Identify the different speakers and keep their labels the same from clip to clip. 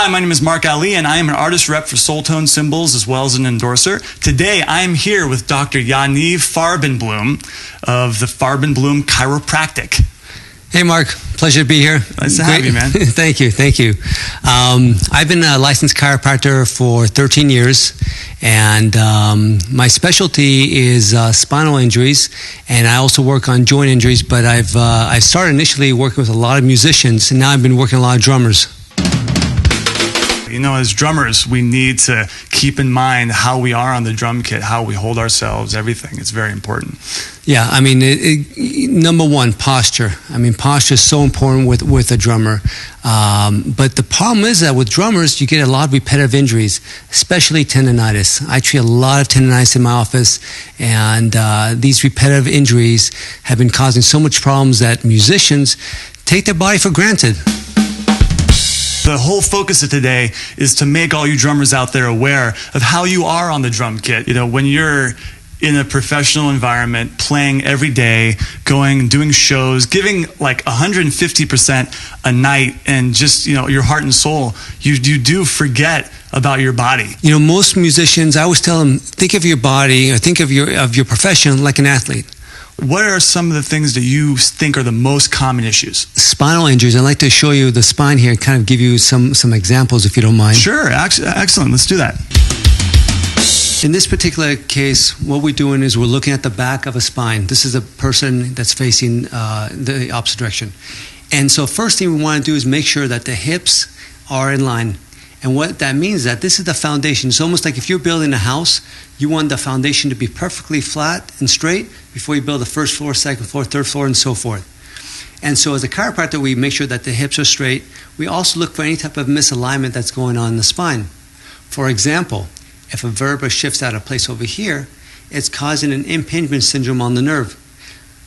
Speaker 1: Hi, my name is Mark Ali, and I am an artist rep for Soultone Cymbals as well as an endorser. Today, I am here with Dr. Yaniv Farbenbloom of the Farbenbloom Chiropractic.
Speaker 2: Hey, Mark. Pleasure to be here.
Speaker 1: Nice to have you, man.
Speaker 2: Thank you. I've been a licensed chiropractor for 13 years, and my specialty is spinal injuries, and I also work on joint injuries, but I started initially working with a lot of musicians, and now I've been working with a lot of drummers.
Speaker 1: You know, as drummers, we need to keep in mind how we are on the drum kit, how we hold ourselves, everything. It's very important.
Speaker 2: Yeah, I mean, number one, posture. I mean, posture is so important with a drummer. But the problem is that with drummers, you get a lot of repetitive injuries, especially tendonitis. I treat a lot of tendonitis in my office, and these repetitive injuries have been causing so much problems that musicians take their body for granted.
Speaker 1: The whole focus of today is to make all you drummers out there aware of how you are on the drum kit. You know, when you're in a professional environment, playing every day, doing shows, giving like 150% a night, and just, you know, your heart and soul, you do forget about your body.
Speaker 2: You know, most musicians, I always tell them, think of your body or think of your profession like an athlete.
Speaker 1: What are some of the things that you think are the most common issues?
Speaker 2: Spinal injuries. I'd like to show you the spine here, kind of give you some examples if you don't mind.
Speaker 1: Sure, excellent. Let's do that.
Speaker 2: In this particular case, what we're doing is we're looking at the back of a spine. This is a person that's facing the opposite direction. And so first thing we want to do is make sure that the hips are in line. And what that means is that this is the foundation. It's almost like if you're building a house, you want the foundation to be perfectly flat and straight before you build the first floor, second floor, third floor, and so forth. And so as a chiropractor, we make sure that the hips are straight. We also look for any type of misalignment that's going on in the spine. For example, if a vertebra shifts out of place over here, it's causing an impingement syndrome on the nerve.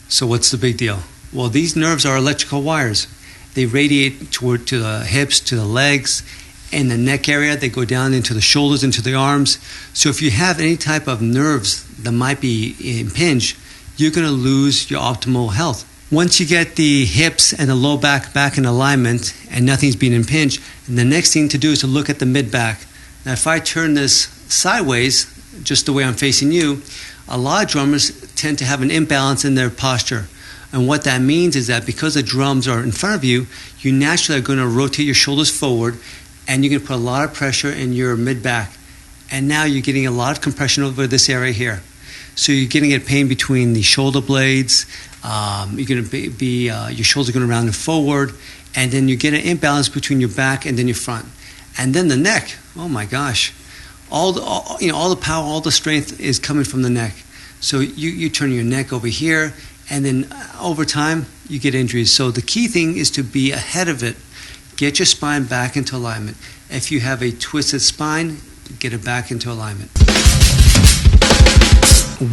Speaker 2: So what's the big deal? Well, these nerves are electrical wires. They radiate to the hips, to the legs. In the neck area, they go down into the shoulders, into the arms. So if you have any type of nerves that might be impinged, you're going to lose your optimal health. Once you get the hips and the low back in alignment and nothing's being impinged, the next thing to do is to look at the mid-back. Now, if I turn this sideways, just the way I'm facing you, a lot of drummers tend to have an imbalance in their posture. And what that means is that because the drums are in front of you, you naturally are going to rotate your shoulders forward, and you're going to put a lot of pressure in your mid-back. And now you're getting a lot of compression over this area here. So you're getting a pain between the shoulder blades. You're going to your shoulders are going to round forward, and then you get an imbalance between your back and then your front. And then the neck. Oh my gosh, all the power, all the strength is coming from the neck. So you turn your neck over here, and then over time you get injuries. So the key thing is to be ahead of it. Get your spine back into alignment. If you have a twisted spine, get it back into alignment.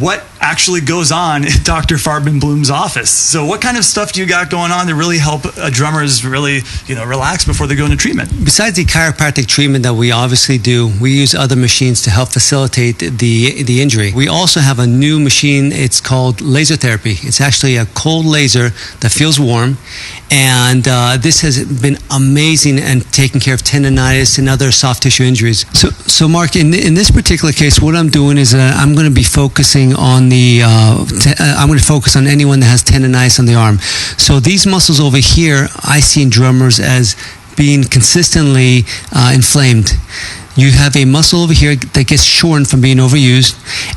Speaker 1: What actually goes on in Dr. Farbenbloom's office? So what kind of stuff do you got going on to really help drummers really, relax before they go into treatment?
Speaker 2: Besides the chiropractic treatment that we obviously do, we use other machines to help facilitate the injury. We also have a new machine. It's called laser therapy. It's actually a cold laser that feels warm, and this has been amazing and taking care of tendonitis and other soft tissue injuries. So Mark, in this particular case, what I'm doing is I'm going to be focusing on I'm going to focus on anyone that has tendonitis on the arm. So these muscles over here, I see in drummers as being consistently inflamed. You have a muscle over here that gets shortened from being overused,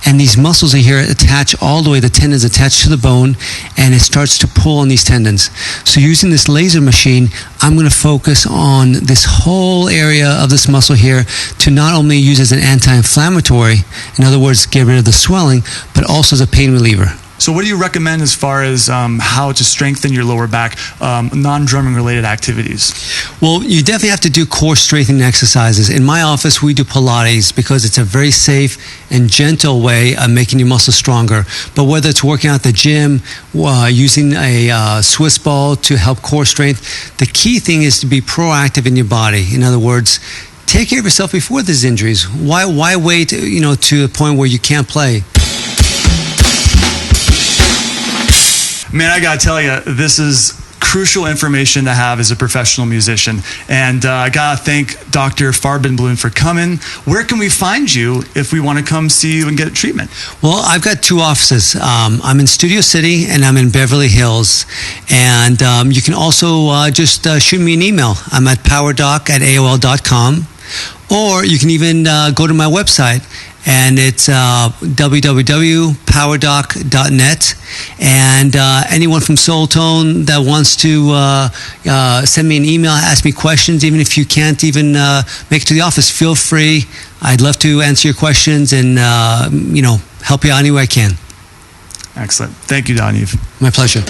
Speaker 2: and these muscles in here attach all the way, the tendons attach to the bone, and it starts to pull on these tendons. So using this laser machine, I'm going to focus on this whole area of this muscle here to not only use as an anti-inflammatory, in other words, get rid of the swelling, but also as a pain reliever.
Speaker 1: So what do you recommend as far as how to strengthen your lower back, non-drumming related activities?
Speaker 2: Well, you definitely have to do core strengthening exercises. In my office, we do Pilates because it's a very safe and gentle way of making your muscles stronger. But whether it's working out at the gym, using a Swiss ball to help core strength, the key thing is to be proactive in your body. In other words, take care of yourself before these injuries. Why wait, to the point where you can't play?
Speaker 1: Man, I gotta tell you, this is crucial information to have as a professional musician. And I got to thank Dr. Farbenbloom for coming. Where can we find you if we want to come see you and get treatment?
Speaker 2: Well, I've got two offices. I'm in Studio City and I'm in Beverly Hills. And you can also just shoot me an email. I'm at powerdoc@aol.com. Or you can even go to my website, and it's www.powerdoc.net. And anyone from Soultone that wants to send me an email, ask me questions, even if you can't even make it to the office, feel free. I'd love to answer your questions and help you out any way I can.
Speaker 1: Excellent. Thank you, Yaniv.
Speaker 2: My pleasure.